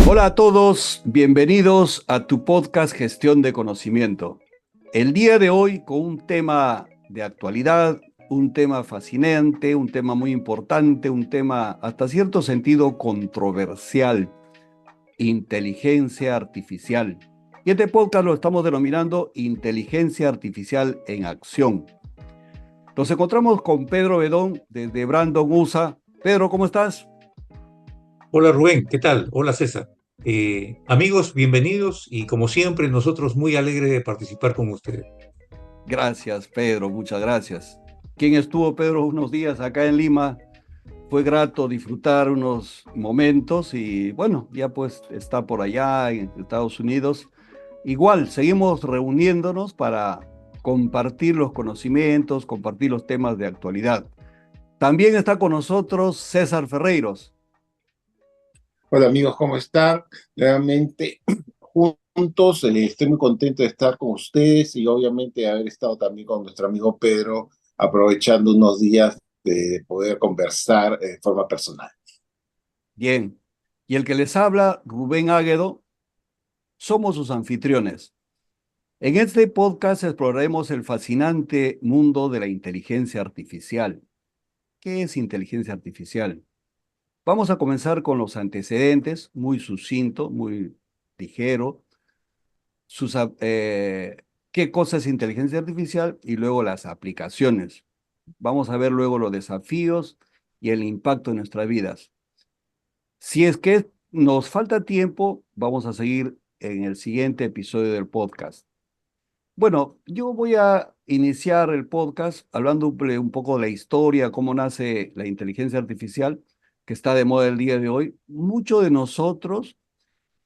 Hola a todos, bienvenidos a tu podcast Gestión de Conocimiento. El día de hoy con un tema de actualidad, un tema fascinante, un tema muy importante, un tema hasta cierto sentido controversial, inteligencia artificial. Y este podcast lo estamos denominando Inteligencia Artificial en Acción. Nos encontramos con Pedro Bedón desde Brandon, USA. Pedro, ¿cómo estás? Hola Rubén, ¿qué tal? Hola César. Amigos, bienvenidos y como siempre nosotros muy alegres de participar con ustedes. Gracias, Pedro, muchas gracias. ¿Quién estuvo, Pedro, unos días acá en Lima? Fue grato disfrutar unos momentos y bueno, ya pues está por allá en Estados Unidos. Igual, seguimos reuniéndonos para compartir los conocimientos, compartir los temas de actualidad. También está con nosotros César Ferreiros. Hola amigos, ¿cómo están? Nuevamente juntos, estoy muy contento de estar con ustedes y obviamente de haber estado también con nuestro amigo Pedro, aprovechando unos días de poder conversar de forma personal. Bien. Y el que les habla, Rubén Águedo, somos sus anfitriones. En este podcast exploraremos el fascinante mundo de la inteligencia artificial. ¿Qué es inteligencia artificial? Vamos a comenzar con los antecedentes, muy sucinto, muy ligero. Sus, ¿Qué cosa es inteligencia artificial? Y luego las aplicaciones. Vamos a ver luego los desafíos y el impacto en nuestras vidas. Si es que nos falta tiempo, vamos a seguir en el siguiente episodio del podcast. Bueno, yo voy a iniciar el podcast hablando un poco de la historia, cómo nace la inteligencia artificial, que está de moda el día de hoy. Muchos de nosotros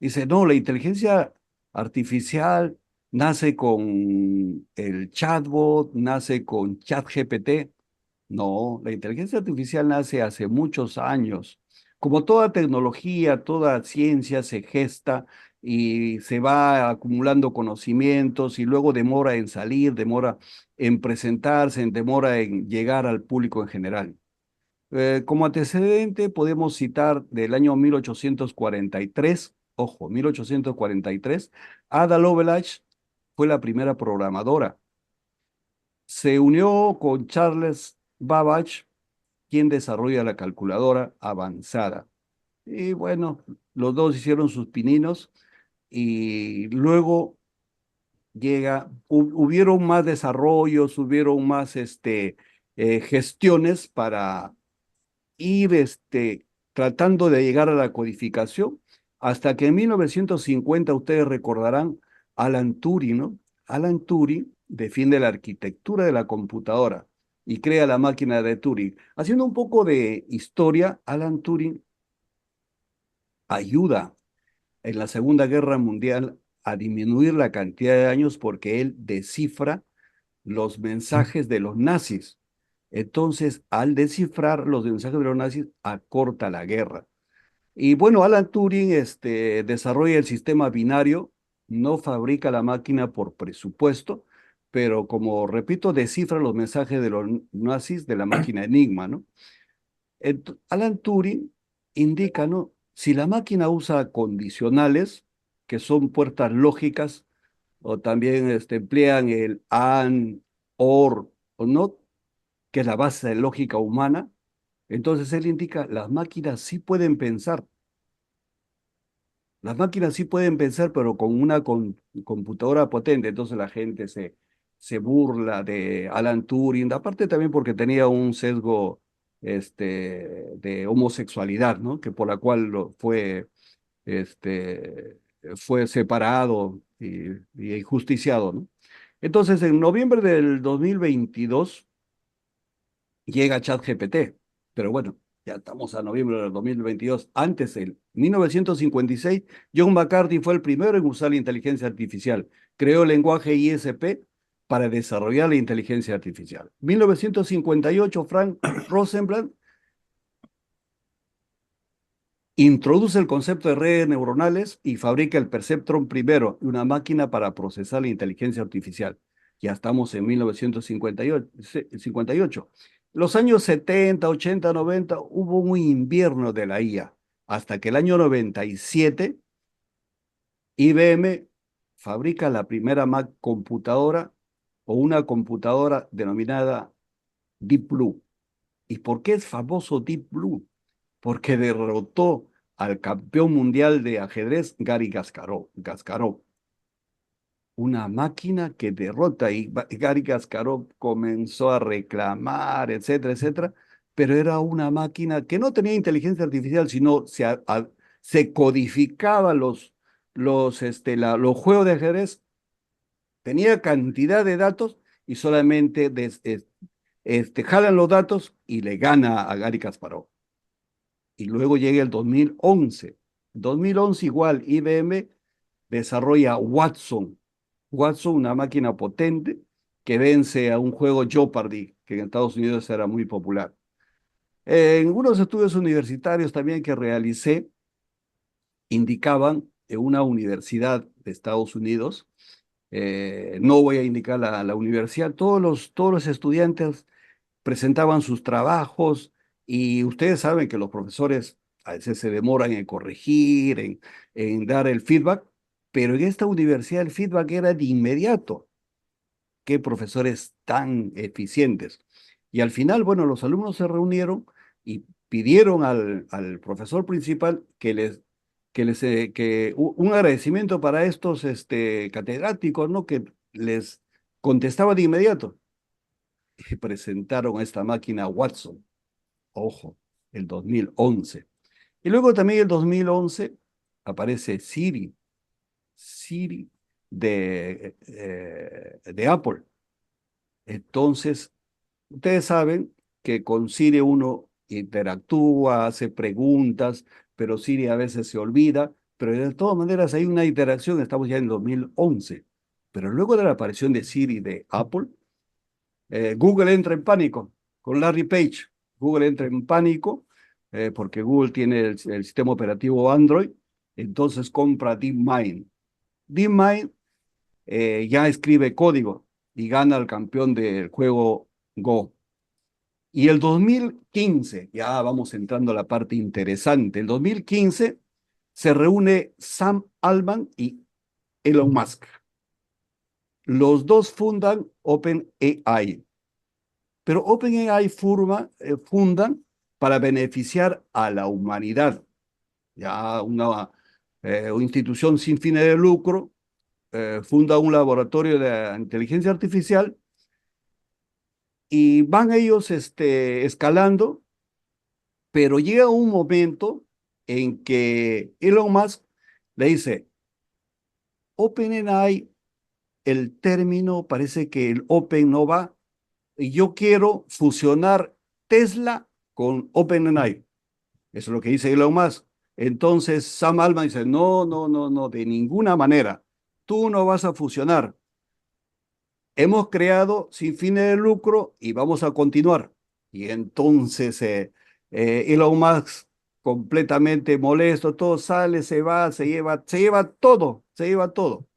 dicen, no, la inteligencia artificial nace con el chatbot, nace con ChatGPT. No, la inteligencia artificial nace hace muchos años. Como toda tecnología, toda ciencia se gesta y se va acumulando conocimientos y luego demora en salir, demora en presentarse, demora en llegar al público en general. Como antecedente podemos citar del año 1843, ojo, 1843, Ada Lovelace fue la primera programadora. Se unió con Charles Babbage, quien desarrolla la calculadora avanzada. Y bueno, los dos hicieron sus pininos y luego hubieron más desarrollos, hubieron más gestiones para ir tratando de llegar a la codificación, hasta que en 1950 ustedes recordarán Alan Turing, ¿no? Alan Turing defiende la arquitectura de la computadora y crea la máquina de Turing. Haciendo un poco de historia, Alan Turing ayuda en la Segunda Guerra Mundial a disminuir la cantidad de años porque él descifra los mensajes de los nazis. Entonces, al descifrar los mensajes de los nazis, acorta la guerra. Y bueno, Alan Turing desarrolla el sistema binario, no fabrica la máquina por presupuesto, pero como repito, descifra los mensajes de los nazis de la máquina Enigma, ¿no? Alan Turing indica, ¿no? Si la máquina usa condicionales, que son puertas lógicas, o también emplean el AND, OR o NOT, que es la base de lógica humana, entonces él indica, las máquinas sí pueden pensar. Las máquinas sí pueden pensar, pero con una computadora potente. Entonces la gente se burla de Alan Turing, aparte también porque tenía un sesgo de homosexualidad, ¿no? Que por la cual este, fue separado y ajusticiado, ¿no? Entonces, en noviembre del 2022 llega ChatGPT, pero bueno, ya estamos a noviembre del 2022. Antes, en 1956, John McCarthy fue el primero en usar la inteligencia artificial. Creó el lenguaje ISP para desarrollar la inteligencia artificial. 1958, Frank Rosenblatt introduce el concepto de redes neuronales y fabrica el perceptron primero, una máquina para procesar la inteligencia artificial. Ya estamos en 1958. Los años 70, 80, 90 hubo un invierno de la IA. hasta que el año 97 IBM fabrica la primera Mac computadora o una computadora denominada Deep Blue. ¿Y por qué es famoso Deep Blue? Porque derrotó al campeón mundial de ajedrez Gary Kasparov. Una máquina que derrota y Gary Kasparov comenzó a reclamar, etcétera, etcétera, pero era una máquina que no tenía inteligencia artificial, sino se codificaba los juegos de ajedrez, tenía cantidad de datos y solamente jalan los datos y le gana a Gary Kasparov. Y luego llega el 2011. 2011 igual, IBM desarrolla Watson. Watson, una máquina potente que vence a un juego Jeopardy, que en Estados Unidos era muy popular. En unos estudios universitarios también que realicé, indicaban en una universidad de Estados Unidos, no voy a indicar la universidad, todos los estudiantes presentaban sus trabajos y ustedes saben que los profesores a veces se demoran en corregir, en dar el feedback, pero en esta universidad el feedback era de inmediato. Qué profesores tan eficientes. Y al final, bueno, los alumnos se reunieron y pidieron al profesor principal un agradecimiento para estos catedráticos, ¿no? Que les contestaba de inmediato. Y presentaron esta máquina Watson, ojo, el 2011. Y luego también el 2011 aparece Siri de Apple. Entonces, ustedes saben que con Siri uno interactúa, hace preguntas, pero Siri a veces se olvida, pero de todas maneras hay una interacción, estamos ya en 2011. Pero luego de la aparición de Siri de Apple, Google entra en pánico con Larry Page. Google entra en pánico porque Google tiene el sistema operativo Android, entonces compra DeepMind. DeepMind ya escribe código y gana al campeón del juego Go. Y el 2015, ya vamos entrando a la parte interesante, el 2015 se reúne Sam Altman y Elon Musk. Los dos fundan OpenAI, pero OpenAI fundan para beneficiar a la humanidad, ya una institución sin fines de lucro, funda un laboratorio de inteligencia artificial y van ellos escalando, pero llega un momento en que Elon Musk le dice, OpenAI, el término parece que el Open no va, y yo quiero fusionar Tesla con OpenAI. Eso es lo que dice Elon Musk. Entonces Sam Altman dice, no, no, no, no, de ninguna manera. Tú no vas a fusionar. Hemos creado sin fines de lucro y vamos a continuar. Y entonces Elon Musk, completamente molesto, todo sale, se va, se lleva todo, se lleva todo.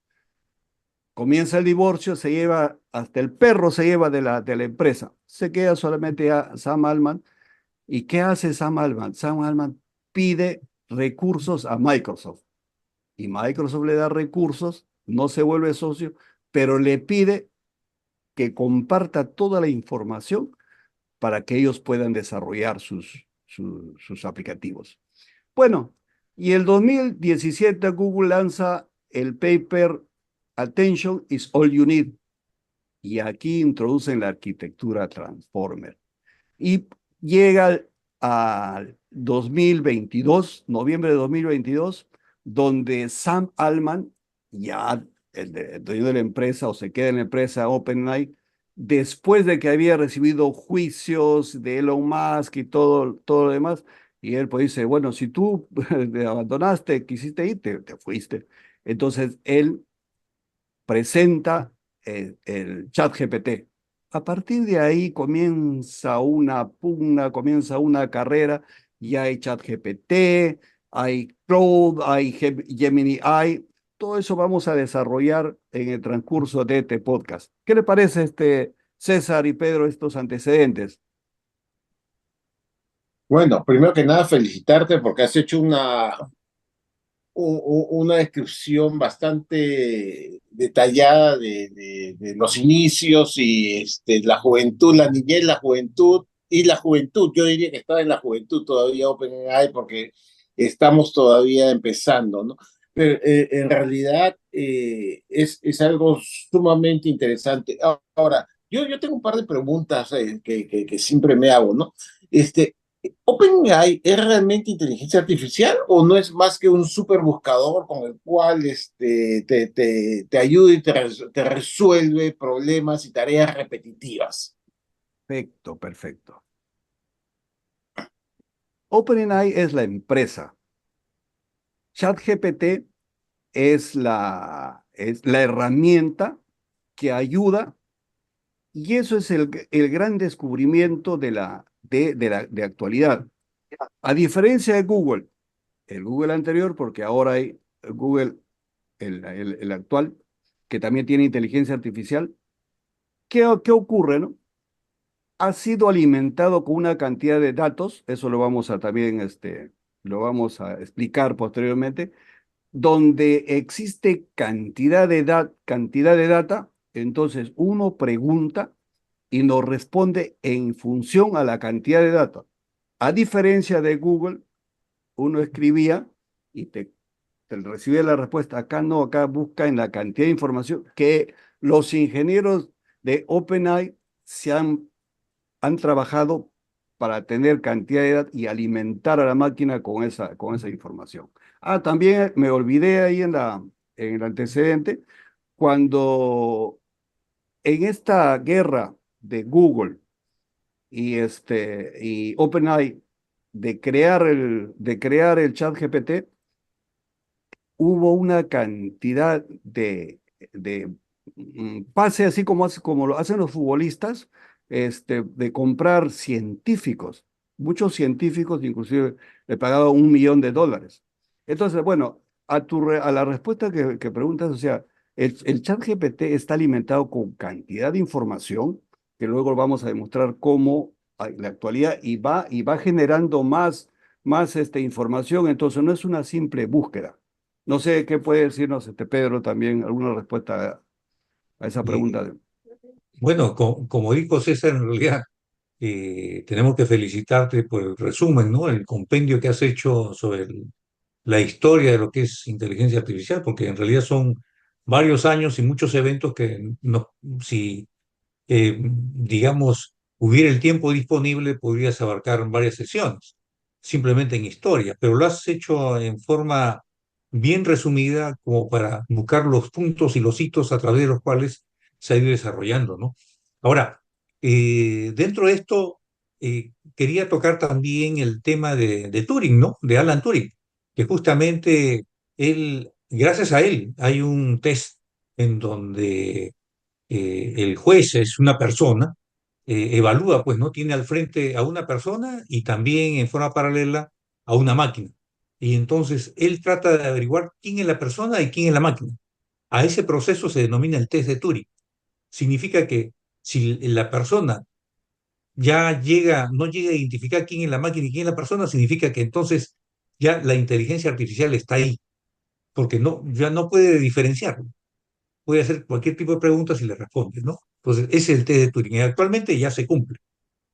Comienza el divorcio, se lleva, hasta el perro se lleva de la empresa. Se queda solamente a Sam Altman. ¿Y qué hace Sam Altman? Sam Altman pide recursos a Microsoft. Y Microsoft le da recursos, no se vuelve socio, pero le pide que comparta toda la información para que ellos puedan desarrollar sus aplicativos. Bueno, y el 2017 Google lanza el paper Attention is all you need. Y aquí introducen la arquitectura Transformer. Y llega al 2022, noviembre de 2022, donde Sam Altman, ya el dueño de la empresa o se queda en la empresa OpenAI, después de que había recibido juicios de Elon Musk y todo lo demás, y él pues dice, bueno, si tú te abandonaste, quisiste irte, te fuiste. Entonces él presenta el ChatGPT. A partir de ahí comienza una pugna, comienza una carrera, y hay ChatGPT, hay Claude, hay Gemini AI, todo eso vamos a desarrollar en el transcurso de este podcast. ¿Qué le parece César y Pedro estos antecedentes? Bueno, primero que nada, felicitarte porque has hecho una descripción bastante detallada de los inicios y la juventud, la niñez, la juventud y la juventud. Yo diría que está en la juventud todavía OpenAI porque estamos todavía empezando, ¿no? Pero en realidad es algo sumamente interesante. Ahora, yo tengo un par de preguntas que siempre me hago, ¿no? Este, ¿OpenAI es realmente inteligencia artificial o no es más que un super buscador con el cual te ayuda y te resuelve problemas y tareas repetitivas? Perfecto, perfecto. OpenAI es la empresa. ChatGPT es la herramienta que ayuda, y eso es el gran descubrimiento de actualidad. A diferencia de Google, el Google anterior, porque ahora hay Google, el actual, que también tiene inteligencia artificial. ¿Qué ocurre, no? Ha sido alimentado con una cantidad de datos, eso lo vamos a también, lo vamos a explicar posteriormente, donde existe cantidad de data, entonces uno pregunta y nos responde en función a la cantidad de data. A diferencia de Google, uno escribía y te recibía la respuesta. Acá no, acá busca en la cantidad de información que los ingenieros de OpenAI han trabajado para tener cantidad de datos y alimentar a la máquina con esa información. Ah, también me olvidé ahí en el antecedente, cuando en esta guerra de Google y OpenAI de crear el chat GPT, hubo una cantidad de pase, así como lo hacen los futbolistas, de comprar científicos. Muchos científicos inclusive le pagaban $1 millón. Entonces, bueno, a la respuesta que preguntas, o sea, el chat GPT está alimentado con cantidad de información que luego vamos a demostrar cómo en la actualidad y va generando más información. Entonces, no es una simple búsqueda. No sé qué puede decirnos Pedro también, alguna respuesta a esa Eh, pregunta. bueno, como dijo César, en realidad tenemos que felicitarte por el resumen, ¿no? El compendio que has hecho sobre la historia de lo que es inteligencia artificial, porque en realidad son varios años y muchos eventos que no, si digamos, hubiera el tiempo disponible, podrías abarcar varias sesiones, simplemente en historia, pero lo has hecho en forma bien resumida como para buscar los puntos y los hitos a través de los cuales se ha ido desarrollando, ¿no? Ahora, dentro de esto, quería tocar también el tema de Turing, ¿no? De Alan Turing, que justamente él, gracias a él, hay un test en donde el juez es una persona, evalúa, pues, ¿no? Tiene al frente a una persona y también en forma paralela a una máquina. Y entonces él trata de averiguar quién es la persona y quién es la máquina. A ese proceso se denomina el test de Turing. Significa que si la persona no llega a identificar quién es la máquina y quién es la persona, significa que entonces ya la inteligencia artificial está ahí, porque ya no puede diferenciarlo, puede hacer cualquier tipo de preguntas y le responde, ¿no? Entonces, ese es el test de Turing. Y actualmente ya se cumple,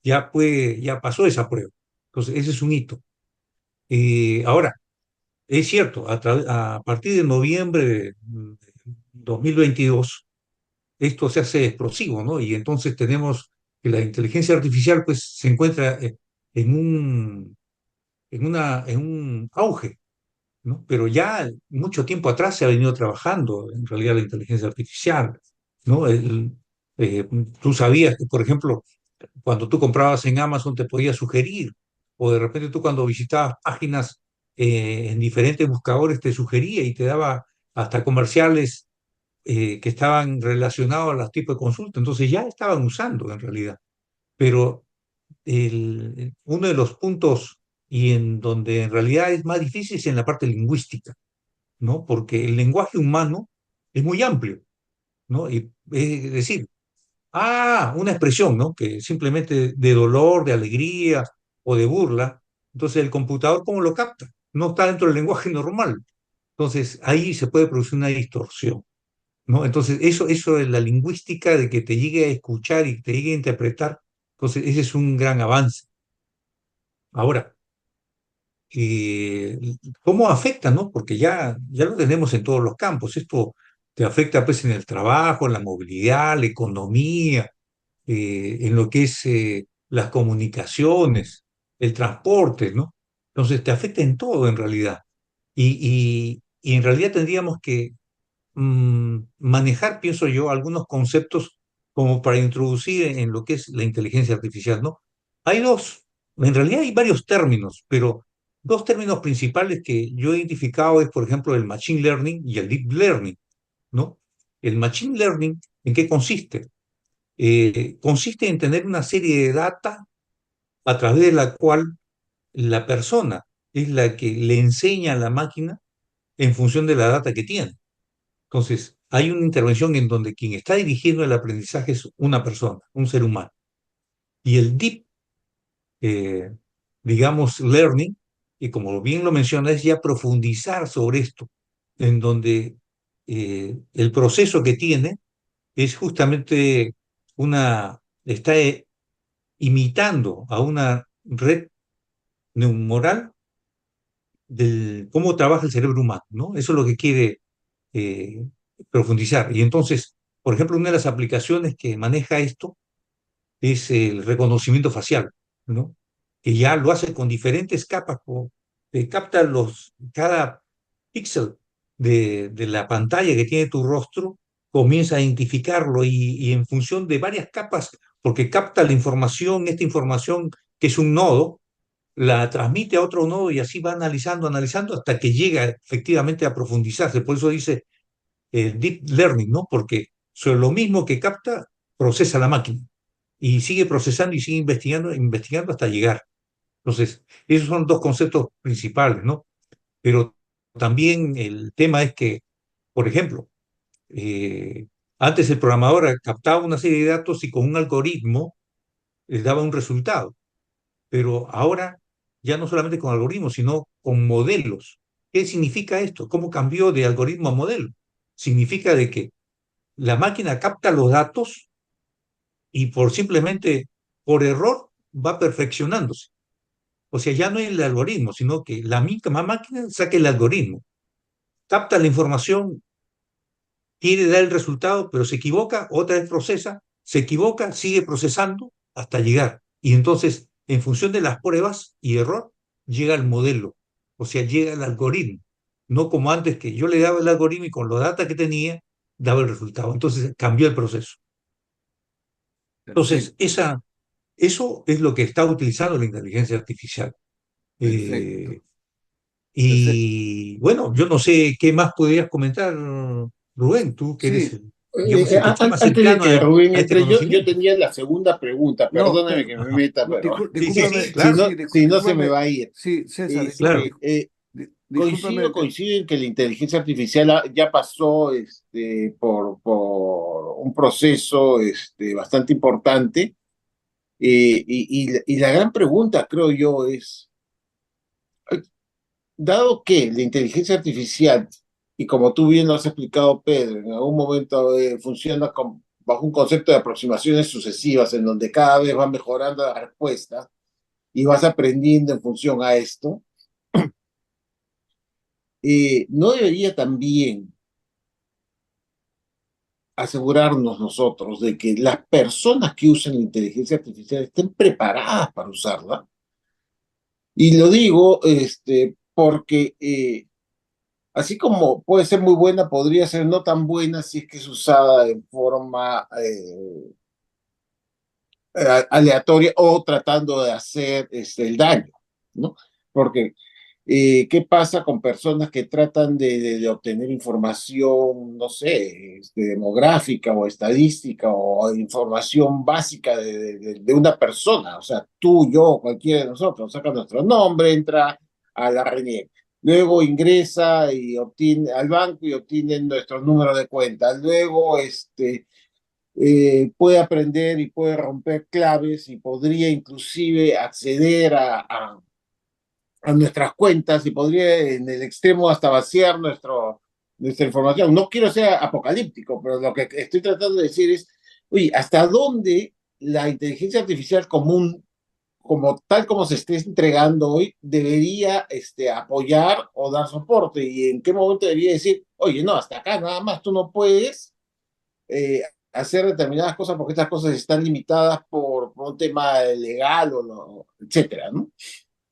ya pasó esa prueba. Entonces, ese es un hito. Ahora, es cierto, a partir de noviembre de 2022, esto se hace explosivo, ¿no? Y entonces tenemos que la inteligencia artificial, pues, se encuentra en un auge, ¿no? Pero ya mucho tiempo atrás se ha venido trabajando en realidad la inteligencia artificial, ¿no? Eh, Tú sabías que, por ejemplo, cuando tú comprabas en Amazon te podía sugerir, o de repente tú cuando visitabas páginas en diferentes buscadores te sugería y te daba hasta comerciales que estaban relacionados a los tipos de consulta, entonces ya estaban usando en realidad. Pero uno de los puntos y en donde en realidad es más difícil es en la parte lingüística, ¿no? Porque el lenguaje humano es muy amplio, ¿no? Y, es decir, una expresión, ¿no? Que simplemente de dolor, de alegría o de burla, Entonces, el computador, ¿cómo lo capta? No está dentro del lenguaje normal. Entonces, ahí se puede producir una distorsión, ¿no? Entonces, eso es la lingüística de que te llegue a escuchar y te llegue a interpretar. Entonces, ese es un gran avance. Ahora, eh, ¿cómo afecta, no? Porque ya lo tenemos en todos los campos. Esto te afecta, pues, en el trabajo, en la movilidad, la economía, en lo que es las comunicaciones, el transporte, ¿no? Entonces, te afecta en todo, en realidad. Y en realidad tendríamos que manejar, pienso yo, algunos conceptos como para introducir en lo que es la inteligencia artificial, ¿no? Hay dos, en realidad hay varios términos, pero dos términos principales que yo he identificado es, por ejemplo, el machine learning y el deep learning, ¿no? El machine learning, ¿en qué consiste? Consiste en tener una serie de data a través de la cual la persona es la que le enseña a la máquina en función de la data que tiene. Entonces, hay una intervención en donde quien está dirigiendo el aprendizaje es una persona, un ser humano. Y el deep, eh, digamos, learning, y como bien lo menciona, es ya profundizar sobre esto, en donde el proceso que tiene es justamente está imitando a una red neuronal de cómo trabaja el cerebro humano, ¿no? Eso es lo que quiere eh, profundizar. Y entonces, por ejemplo, una de las aplicaciones que maneja esto es el reconocimiento facial, ¿no? Que ya lo hace con diferentes capas, capta cada píxel de la pantalla que tiene tu rostro, comienza a identificarlo y en función de varias capas, porque capta la información, esta información que es un nodo, la transmite a otro nodo y así va analizando, analizando hasta que llega efectivamente a profundizarse. Por eso dice deep learning, ¿no? Porque sobre lo mismo que capta, procesa la máquina y sigue procesando y sigue investigando, investigando hasta llegar. Entonces, esos son dos conceptos principales, ¿no? Pero también el tema es que, por ejemplo, antes el programador captaba una serie de datos y con un algoritmo les daba un resultado, pero ahora ya no solamente con algoritmos, sino con modelos. ¿Qué significa esto? ¿Cómo cambió de algoritmo a modelo? Significa de que la máquina capta los datos y por error va perfeccionándose. O sea, ya no es el algoritmo, sino que la misma máquina saca el algoritmo, capta la información, quiere dar el resultado, pero se equivoca, otra vez procesa, se equivoca, sigue procesando hasta llegar. Y entonces, en función de las pruebas y error, llega el modelo, o sea, llega el algoritmo. No como antes que yo le daba el algoritmo y con los datos que tenía, daba el resultado. Entonces, cambió el proceso. Entonces, Perfecto, eso es lo que está utilizando la inteligencia artificial. perfecto, Eh, perfecto. y bueno, yo no sé qué más podrías comentar, Rubén, tú que eres, Sí, digamos, el que está más Antes de cercano que Rubén a este entre, yo conocimiento. tenía la segunda pregunta, no, perdóname que me Ajá. meta, no, pero Sí, sí, discúlpame, sí, claro, si no se me discúlpame, va a ir. sí, César, discúlpame, claro. Este, discúlpame, coincido en que la inteligencia artificial ya pasó por un proceso bastante importante. Y la gran pregunta, creo yo, es, dado que la inteligencia artificial, y como tú bien lo has explicado, Pedro, en algún momento funciona bajo un concepto de aproximaciones sucesivas, en donde cada vez va mejorando la respuesta y vas aprendiendo en función a esto, ¿no debería también asegurarnos nosotros de que las personas que usan la inteligencia artificial estén preparadas para usarla? Y lo digo porque así como puede ser muy buena, podría ser no tan buena si es que es usada en forma aleatoria o tratando de hacer el daño, ¿no? Porque, ¿qué pasa con personas que tratan de obtener información, no sé, demográfica o estadística o información básica de una persona? O sea, tú, yo, cualquiera de nosotros, saca nuestro nombre, entra a la RENIEC. Luego ingresa y obtiene al banco y obtiene nuestro número de cuenta. Luego, puede aprender y puede romper claves y podría inclusive acceder a nuestras cuentas y podría en el extremo hasta vaciar nuestra información. No quiero ser apocalíptico, pero lo que estoy tratando de decir es, oye, ¿hasta dónde la inteligencia artificial común, como tal como se esté entregando hoy, debería apoyar o dar soporte? ¿Y en qué momento debería decir, oye, no, hasta acá nada más tú no puedes eh, hacer determinadas cosas porque estas cosas están limitadas por un tema legal o no, etcétera, ¿no?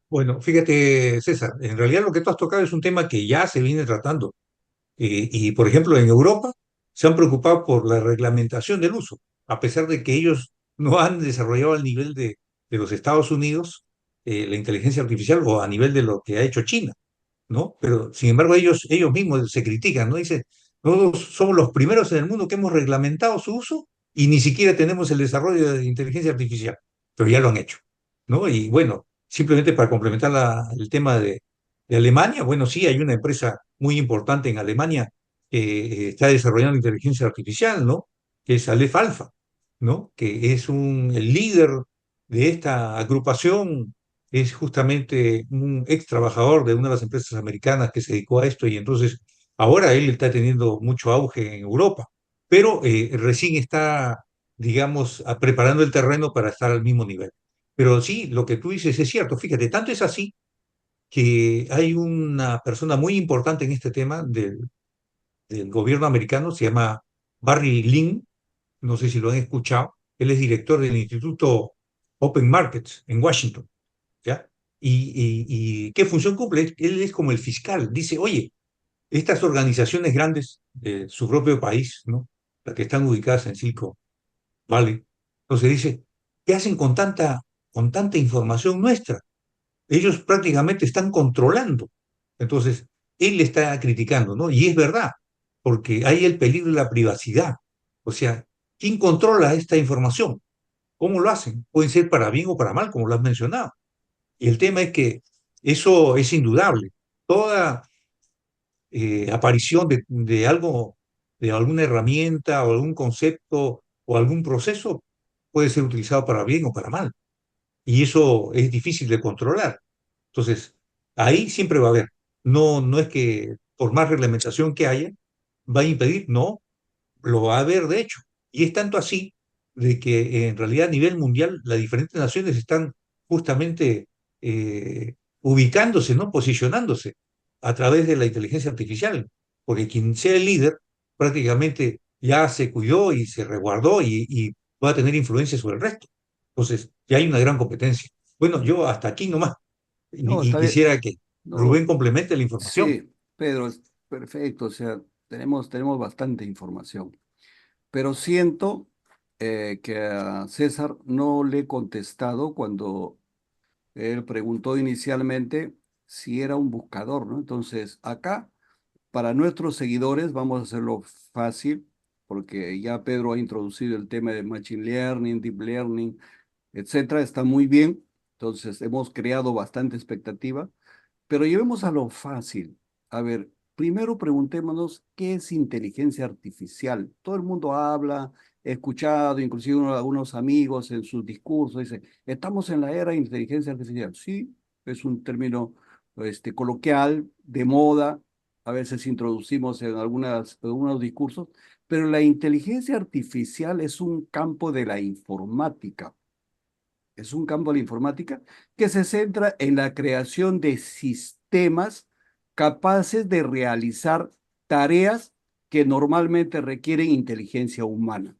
Bueno, fíjate, César, en realidad lo que tú has tocado es un tema que ya se viene tratando. Y, por ejemplo, en Europa se han preocupado por la reglamentación del uso, a pesar de que ellos no han desarrollado al nivel de los Estados Unidos la inteligencia artificial o a nivel de lo que ha hecho China, ¿no? Pero, sin embargo, ellos mismos se critican, ¿no? Dicen, nosotros somos los primeros en el mundo que hemos reglamentado su uso y ni siquiera tenemos el desarrollo de inteligencia artificial, pero ya lo han hecho, ¿no? Y bueno, simplemente para complementar el tema de Alemania, bueno, sí, hay una empresa muy importante en Alemania que está desarrollando inteligencia artificial, ¿no? Que es Aleph Alpha, ¿no? Que es el líder de esta agrupación es justamente un ex trabajador de una de las empresas americanas que se dedicó a esto y entonces ahora él está teniendo mucho auge en Europa, pero recién está, digamos, preparando el terreno para estar al mismo nivel. Pero sí, lo que tú dices es cierto, fíjate, tanto es así que hay una persona muy importante en este tema del gobierno americano, se llama Barry Lynn, no sé si lo han escuchado, él es director del Instituto Open Markets en Washington. ¿Ya? ¿Y qué función cumple? Él es como el fiscal. Dice, oye, estas organizaciones grandes de su propio país, ¿no? Las que están ubicadas en Silicon Valley, entonces dice, ¿qué hacen con tanta información nuestra? Ellos prácticamente están controlando. Entonces, él le está criticando, ¿no? Y es verdad, porque hay el peligro de la privacidad. O sea, ¿quién controla esta información? ¿Cómo lo hacen? Puede ser para bien o para mal, como lo has mencionado. Y el tema es que eso es indudable. Toda aparición de algo, de alguna herramienta o algún concepto o algún proceso puede ser utilizado para bien o para mal. Y eso es difícil de controlar. Entonces, ahí siempre va a haber. No, no es que por más reglamentación que haya, va a impedir, no, lo va a haber de hecho. Y es tanto así de que en realidad a nivel mundial las diferentes naciones están justamente ubicándose, ¿no? Posicionándose a través de la inteligencia artificial, porque quien sea el líder prácticamente ya se cuidó y se resguardó y va a tener influencia sobre el resto. Entonces, ya hay una gran competencia. Bueno, yo hasta aquí nomás No, y está bien. quisiera que Rubén No, complemente la información. sí, Pedro, es perfecto. O sea, tenemos bastante información. Pero siento que a César no le he contestado cuando él preguntó inicialmente si era un buscador, ¿no? Entonces, acá, para nuestros seguidores, vamos a hacerlo fácil, porque ya Pedro ha introducido el tema de Machine Learning, Deep Learning, etcétera. Está muy bien. Entonces, hemos creado bastante expectativa. Pero llevemos a lo fácil. A ver, primero preguntémonos qué es inteligencia artificial. Todo el mundo habla, he escuchado, inclusive algunos amigos en sus discursos, dice, estamos en la era de inteligencia artificial. Sí, es un término coloquial, de moda, a veces introducimos en algunos discursos, pero la inteligencia artificial es un campo de la informática. Es un campo de la informática que se centra en la creación de sistemas capaces de realizar tareas que normalmente requieren inteligencia humana.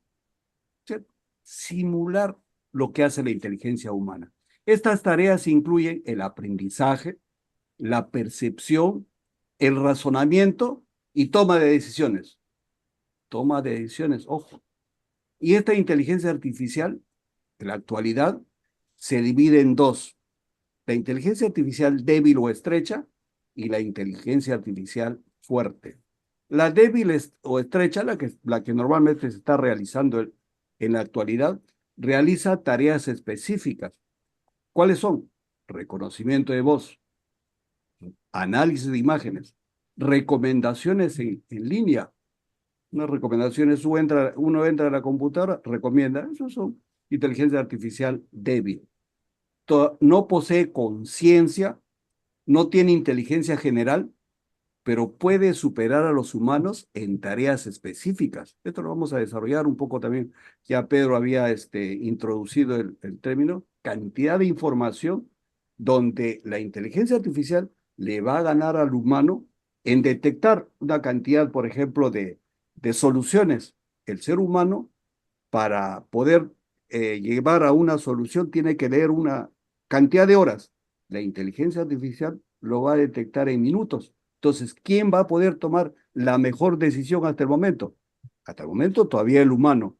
¿Cierto? Simular lo que hace la inteligencia humana. Estas tareas incluyen el aprendizaje, la percepción, el razonamiento y toma de decisiones. Toma de decisiones, ojo. Y esta inteligencia artificial, en la actualidad, se divide en dos: la inteligencia artificial débil o estrecha y la inteligencia artificial fuerte. La débil o estrecha, la que normalmente se está realizando en la actualidad, realiza tareas específicas. ¿Cuáles son? Reconocimiento de voz, análisis de imágenes, recomendaciones en línea. Unas recomendaciones, uno entra a la computadora, recomienda. Eso son inteligencia artificial débil. No posee conciencia no tiene inteligencia general, pero puede superar a los humanos en tareas específicas. Esto lo vamos a desarrollar un poco también. Ya Pedro había introducido el término cantidad de información donde la inteligencia artificial le va a ganar al humano en detectar una cantidad, por ejemplo, de soluciones. El ser humano, para poder llevar a una solución, tiene que leer una cantidad de horas. La inteligencia artificial lo va a detectar en minutos. Entonces, ¿quién va a poder tomar la mejor decisión hasta el momento? Hasta el momento todavía el humano,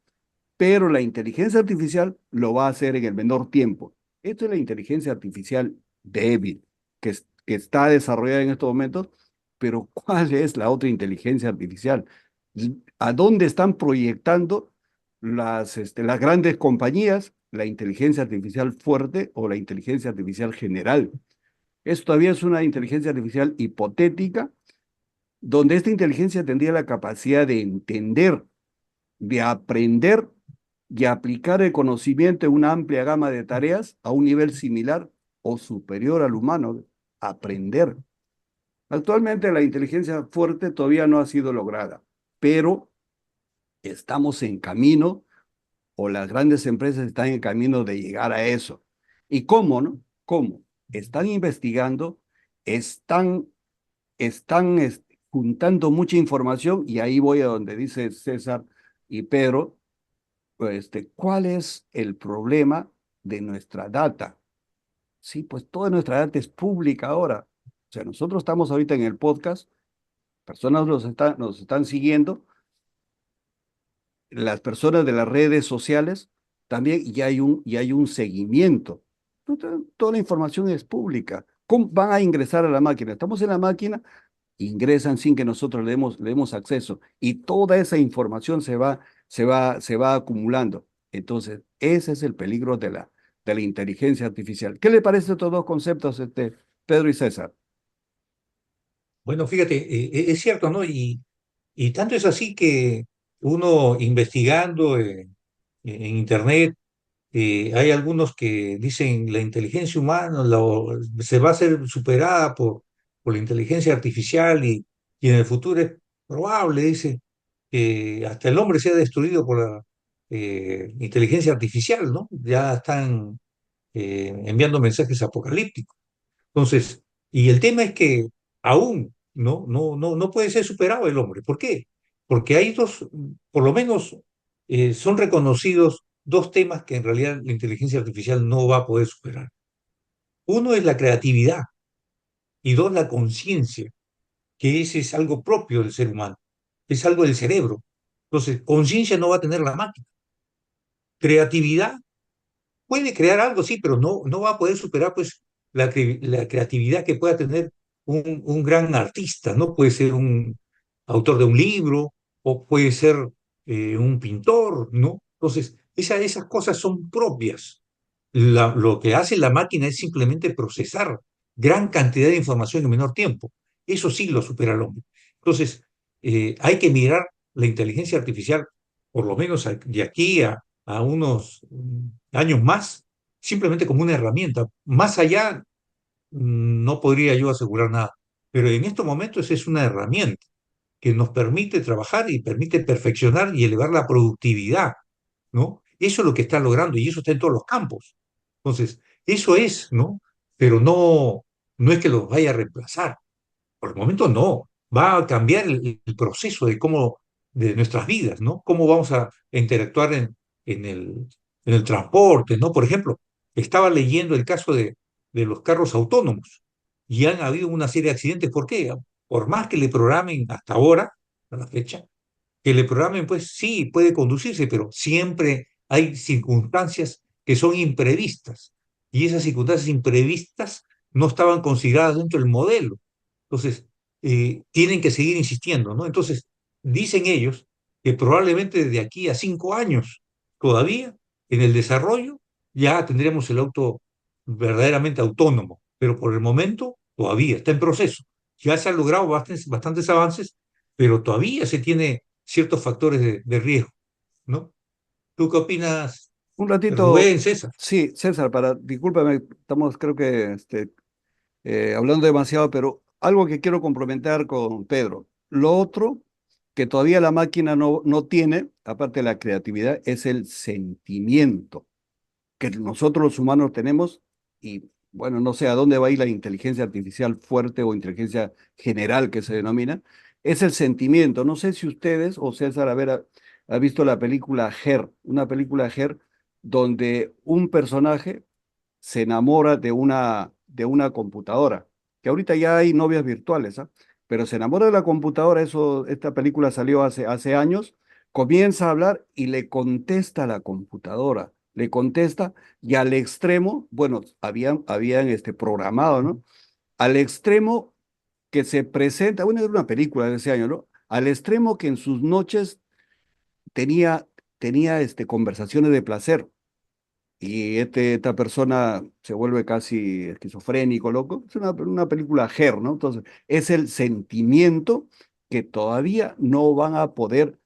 pero la inteligencia artificial lo va a hacer en el menor tiempo. Esto es la inteligencia artificial débil, que está desarrollada en estos momentos, pero ¿cuál es la otra inteligencia artificial? ¿A dónde están proyectando las grandes compañías la inteligencia artificial fuerte o la inteligencia artificial general? Esto todavía es una inteligencia artificial hipotética, donde esta inteligencia tendría la capacidad de entender, de aprender y aplicar el conocimiento en una amplia gama de tareas a un nivel similar o superior al humano. Aprender. Actualmente la inteligencia fuerte todavía no ha sido lograda, pero estamos en camino, o las grandes empresas están en camino de llegar a eso. ¿Y cómo, no? ¿Cómo? Están investigando, están, juntando mucha información, y ahí voy a donde dice César y Pedro, ¿cuál es el problema de nuestra data? Sí, pues toda nuestra data es pública ahora. O sea, nosotros estamos ahorita en el podcast, personas nos están siguiendo, las personas de las redes sociales también, y hay un seguimiento. Toda la información es pública. ¿Cómo van a ingresar a la máquina? Estamos en la máquina, ingresan sin que nosotros le demos acceso, y toda esa información se va acumulando. Entonces, ese es el peligro de la inteligencia artificial. ¿Qué le parece estos dos conceptos, Pedro y César? Bueno, fíjate, es cierto, ¿no? Y tanto es así que uno investigando en Internet, hay algunos que dicen la inteligencia humana se va a ser superada por la inteligencia artificial y en el futuro es probable, dice, que hasta el hombre sea destruido por la inteligencia artificial, ¿no? Ya están enviando mensajes apocalípticos. Entonces, y el tema es que aún no puede ser superado el hombre. ¿Por qué? Porque hay dos, por lo menos son reconocidos dos temas que en realidad la inteligencia artificial no va a poder superar. Uno es la creatividad y dos, la conciencia, que ese es algo propio del ser humano, es algo del cerebro. Entonces, conciencia no va a tener la máquina. Creatividad puede crear algo, sí, pero no va a poder superar pues la creatividad que pueda tener un gran artista, ¿no? Puede ser un autor de un libro o puede ser un pintor, ¿no? Entonces, esas cosas son propias. Lo que hace la máquina es simplemente procesar gran cantidad de información en menor tiempo. Eso sí lo supera el hombre. Entonces, hay que mirar la inteligencia artificial, por lo menos de aquí a unos años más, simplemente como una herramienta. Más allá, no podría yo asegurar nada, pero en estos momentos es una herramienta que nos permite trabajar y permite perfeccionar y elevar la productividad, ¿no? Eso es lo que está logrando y eso está en todos los campos. Entonces, eso es, ¿no? Pero no es que los vaya a reemplazar. Por el momento no. Va a cambiar el proceso de nuestras vidas, ¿no? Cómo vamos a interactuar en en el transporte, ¿no? Por ejemplo, estaba leyendo el caso de los carros autónomos y han habido una serie de accidentes. ¿Por qué? Por más que le programen hasta ahora, a la fecha, que le programen, pues sí, puede conducirse, pero siempre hay circunstancias que son imprevistas y esas circunstancias imprevistas no estaban consideradas dentro del modelo. Entonces, tienen que seguir insistiendo, ¿no? Entonces, dicen ellos que probablemente de aquí a 5 años todavía en el desarrollo ya tendremos el auto verdaderamente autónomo, pero por el momento todavía está en proceso. Ya se han logrado bastantes avances, pero todavía se tiene ciertos factores de riesgo, ¿no? ¿Tú qué opinas, Un ratito, Rubén, César? sí, César, discúlpame, estamos creo que hablando demasiado, pero algo que quiero complementar con Pedro. Lo otro que todavía la máquina no tiene, aparte de la creatividad, es el sentimiento que nosotros los humanos tenemos y bueno, no sé a dónde va a ir la inteligencia artificial fuerte o inteligencia general que se denomina, es el sentimiento. No sé si ustedes o César, ha visto la película Her, una película Her donde un personaje se enamora de una computadora, que ahorita ya hay novias virtuales, ¿ah? Pero se enamora de la computadora, esta película salió hace años, comienza a hablar y le contesta a la computadora, le contesta y al extremo, bueno, habían programado, ¿no? Al extremo que se presenta, bueno, era una película de ese año, ¿no? Al extremo que en sus noches tenía, tenía conversaciones de placer y esta persona se vuelve casi esquizofrénico, loco. Es una película Her, ¿no? Entonces, es el sentimiento que todavía no van a poder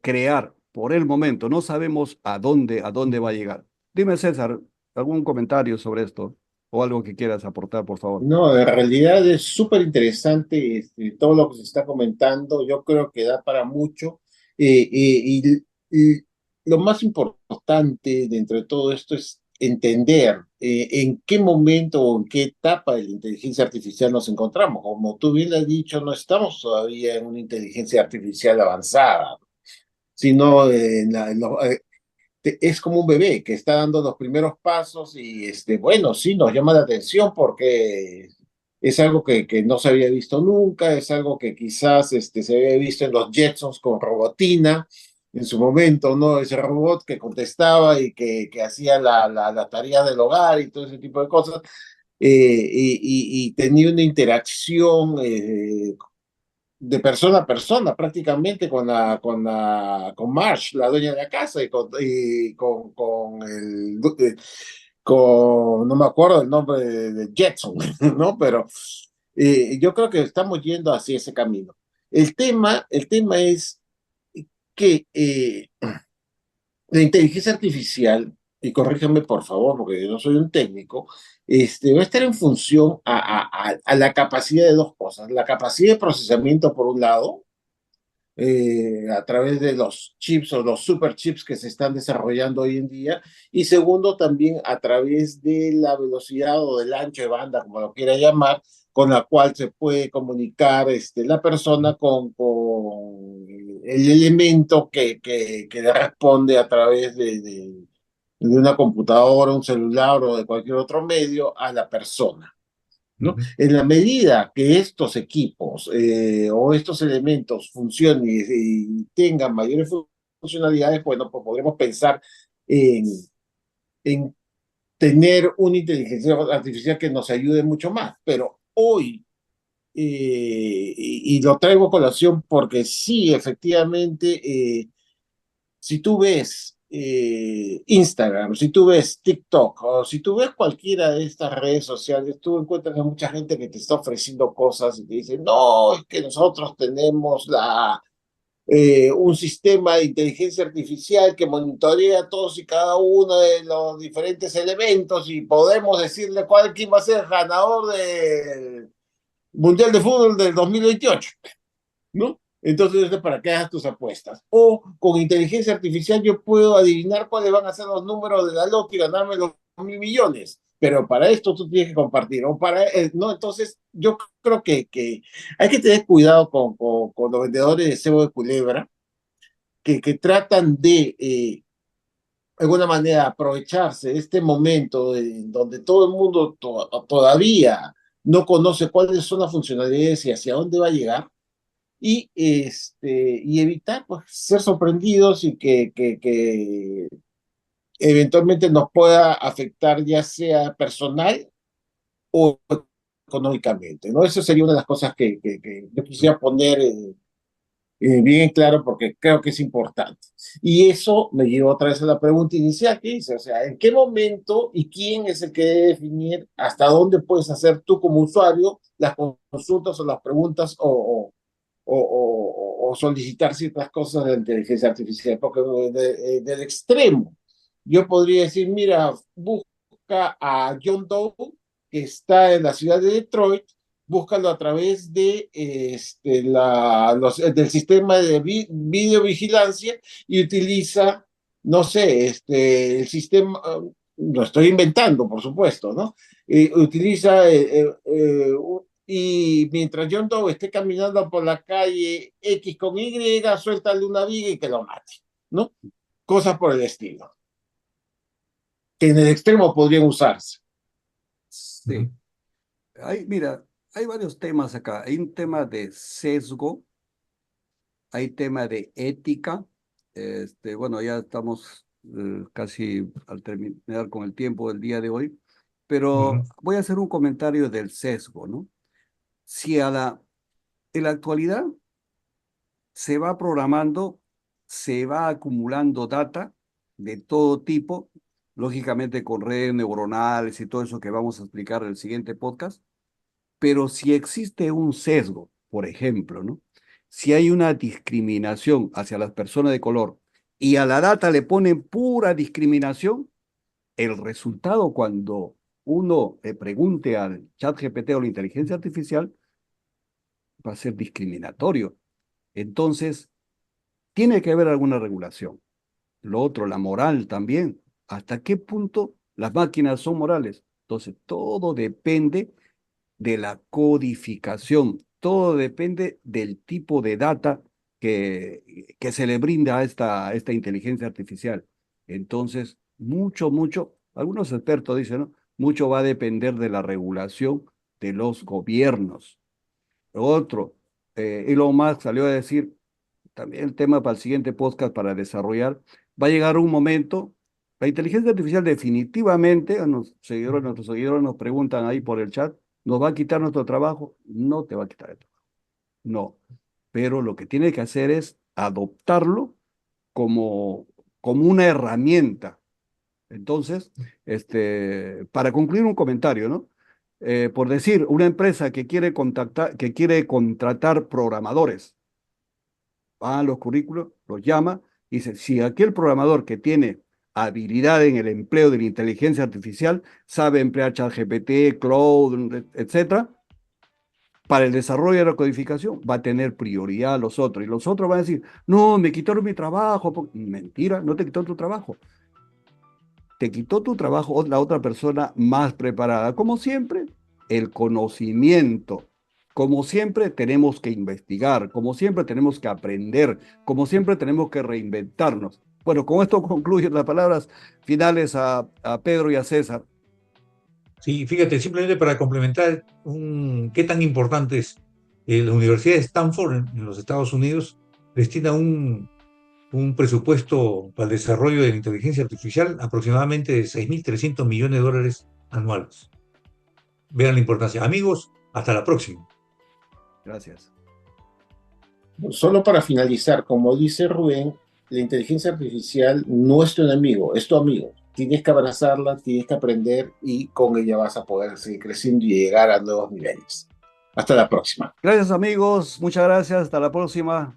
crear por el momento. No sabemos a dónde va a llegar. Dime, César, algún comentario sobre esto o algo que quieras aportar, por favor. No, en realidad es súper interesante todo lo que se está comentando. Yo creo que da para mucho. Y lo más importante dentro de todo esto es entender en qué momento o en qué etapa de la inteligencia artificial nos encontramos. Como tú bien has dicho, no estamos todavía en una inteligencia artificial avanzada, sino es como un bebé que está dando los primeros pasos y bueno, sí, nos llama la atención porque es algo que no se había visto nunca, es algo que quizás se había visto en los Jetsons con Robotina en su momento, ¿no? Ese robot que contestaba y que hacía la tarea del hogar y todo ese tipo de cosas, y tenía una interacción de persona a persona, prácticamente con Marsh, la dueña de la casa, no me acuerdo el nombre de Jetson, ¿no? Pero yo creo que estamos yendo hacia ese camino. El tema es que la inteligencia artificial, y corrígeme por favor, porque yo no soy un técnico, va a estar en función a la capacidad de dos cosas. La capacidad de procesamiento, por un lado, a través de los chips o los super chips que se están desarrollando hoy en día, y segundo, también a través de la velocidad o del ancho de banda, como lo quiera llamar, con la cual se puede comunicar la persona con el elemento que le responde a través de una computadora, un celular o de cualquier otro medio a la persona. ¿No? Ujú. En la medida que estos equipos o estos elementos funcionen y tengan mayores funcionalidades, bueno, pues podremos pensar en, en tener una inteligencia artificial que nos ayude mucho más. Pero hoy, y lo traigo a colación porque sí, efectivamente, si tú ves Instagram, si tú ves TikTok o si tú ves cualquiera de estas redes sociales, tú encuentras a mucha gente que te está ofreciendo cosas y te dice, no, es que nosotros tenemos un sistema de inteligencia artificial que monitorea todos y cada uno de los diferentes elementos y podemos decirle quién va a ser el ganador del Mundial de Fútbol del 2028. ¿No? Entonces, para que hagas tus apuestas. O con inteligencia artificial yo puedo adivinar cuáles van a ser los números de la loto y ganarme los 1.000 millones. Pero para esto tú tienes que compartir. ¿No? Entonces, yo creo que hay que tener cuidado con los vendedores de cebo de culebra que tratan de alguna manera, aprovecharse de este momento donde todo el mundo todavía no conoce cuáles son las funcionalidades y hacia dónde va a llegar y evitar pues, ser sorprendidos y que eventualmente nos pueda afectar ya sea personal o económicamente, ¿no? Eso sería una de las cosas que yo quisiera poner bien en claro porque creo que es importante. Y eso me lleva otra vez a la pregunta inicial que hice, o sea, ¿en qué momento y quién es el que debe definir hasta dónde puedes hacer tú como usuario las consultas o las preguntas o solicitar ciertas cosas de la inteligencia artificial, porque del extremo yo podría decir, mira, busca a John Doe que está en la ciudad de Detroit, búscalo a través de del sistema de videovigilancia y utiliza, no sé, el sistema, lo estoy inventando, por supuesto, ¿no? Utiliza, y mientras John Doe esté caminando por la calle X con Y, suéltale una viga y que lo mate, ¿no? Cosas por el estilo, que en el extremo podrían usarse. Sí. Mira, hay varios temas acá. Hay un tema de sesgo, hay tema de ética. Bueno, ya estamos casi al terminar con el tiempo del día de hoy, pero voy a hacer un comentario del sesgo, ¿no? Si en la actualidad se va programando, se va acumulando data de todo tipo, lógicamente con redes neuronales y todo eso que vamos a explicar en el siguiente podcast, pero si existe un sesgo, por ejemplo, ¿no? Si hay una discriminación hacia las personas de color y a la data le ponen pura discriminación, el resultado cuando uno le pregunte al chat GPT o la inteligencia artificial va a ser discriminatorio. Entonces, tiene que haber alguna regulación. Lo otro, la moral también. ¿Hasta qué punto las máquinas son morales? Entonces, todo depende de la codificación, todo depende del tipo de data que se le brinda a esta inteligencia artificial. Entonces, mucho, algunos expertos dicen, ¿no? Mucho va a depender de la regulación de los gobiernos. Lo otro, Elon Musk salió a decir, también el tema para el siguiente podcast para desarrollar, va a llegar un momento, la inteligencia artificial definitivamente, nuestros seguidores nos preguntan ahí por el chat, ¿nos va a quitar nuestro trabajo? No te va a quitar el trabajo, no. Pero lo que tiene que hacer es adoptarlo como, como una herramienta. Entonces, para concluir un comentario, ¿no? Por decir, una empresa que quiere contratar programadores, va a los currículos, los llama y dice, si aquel programador que tiene habilidad en el empleo de la inteligencia artificial, sabe emplear ChatGPT, Cloud, etcétera, para el desarrollo de la codificación va a tener prioridad a los otros. Y los otros van a decir, no, me quitaron mi trabajo. Mentira, no te quitó tu trabajo. Te quitó tu trabajo la otra persona más preparada. Como siempre, el conocimiento. Como siempre, tenemos que investigar. Como siempre, tenemos que aprender. Como siempre, tenemos que reinventarnos. Bueno, con esto concluyo las palabras finales a Pedro y a César. Sí, fíjate, simplemente para complementar qué tan importante es, la Universidad de Stanford en los Estados Unidos destina un presupuesto para el desarrollo de la inteligencia artificial aproximadamente de 6.300 millones de dólares anuales. Vean la importancia. Amigos, hasta la próxima. Gracias. Solo para finalizar, como dice Rubén, la inteligencia artificial no es tu enemigo, es tu amigo. Tienes que abrazarla, tienes que aprender y con ella vas a poder seguir creciendo y llegar a nuevos niveles. Hasta la próxima. Gracias, amigos. Muchas gracias. Hasta la próxima.